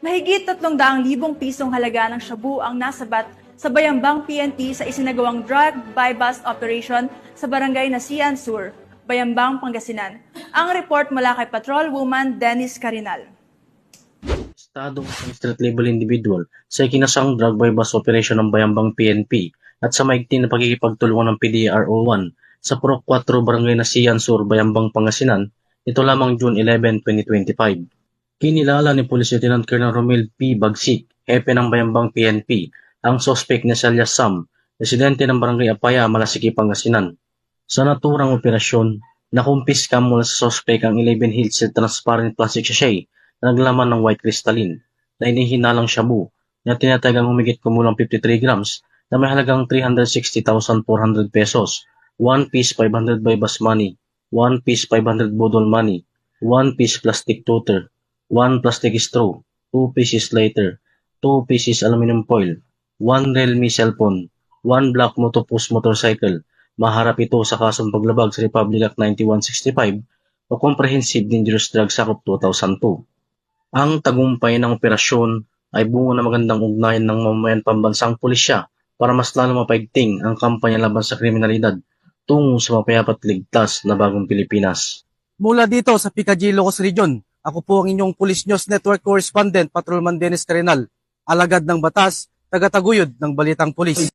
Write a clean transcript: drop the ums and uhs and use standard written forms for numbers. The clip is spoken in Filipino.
Mahigit 300,000 pisong halaga ng shabu ang nasabat sa Bayambang PNP sa isinagawang drug buy bust operation sa barangay Nasian Sur, Bayambang, Pangasinan. Ang report mula kay Patrolwoman Dennis Carinal. Estado ng street-level individual sa ikinasang drug buy bust operation ng Bayambang PNP at sa maigting na pagkikipagtulungan ng PDRO-1 sa Purok 4 Barangay Nasian Sur, Bayambang, Pangasinan, ito lamang June 11, 2025. Kinilala ni Police Lieutenant Colonel Romel P. Bagsik, hepe ng Bayambang PNP, ang suspect na si alias Sam, residente ng Barangay Apaya, Malasiki, Pangasinan. Sa naturang operasyon, nakumpiska mula sa suspect ang 11 heat-sealed transparent plastic sachet na naglaman ng white crystalline na inihinalang shabu na tinatagang humigit kumulang 53 grams na may halagang 360,400 pesos, 1 piece 500 by bus money, 1 piece 500 bodol money, 1 piece plastic toter, 1 plastic straw, 2 pieces lighter, 2 pieces aluminum foil, 1 Realme cellphone, 1 black motopus motorcycle. Maharap ito sa kasong paglabag sa Republic Act 9165 o Comprehensive Dangerous Drugs Act 2002. Ang tagumpay ng operasyon ay bunga ng magandang ugnayan ng mamamayan pambansang pulisya para mas lalo mapaigting ang kampanya laban sa kriminalidad tungo sa mapayapat ligtas na bagong Pilipinas. Mula dito sa PKG Ilocos Region, ako po ang inyong Police News Network Correspondent, Patrolman Dennis Carinal, alagad ng batas, tagataguyod ng Balitang Pulis.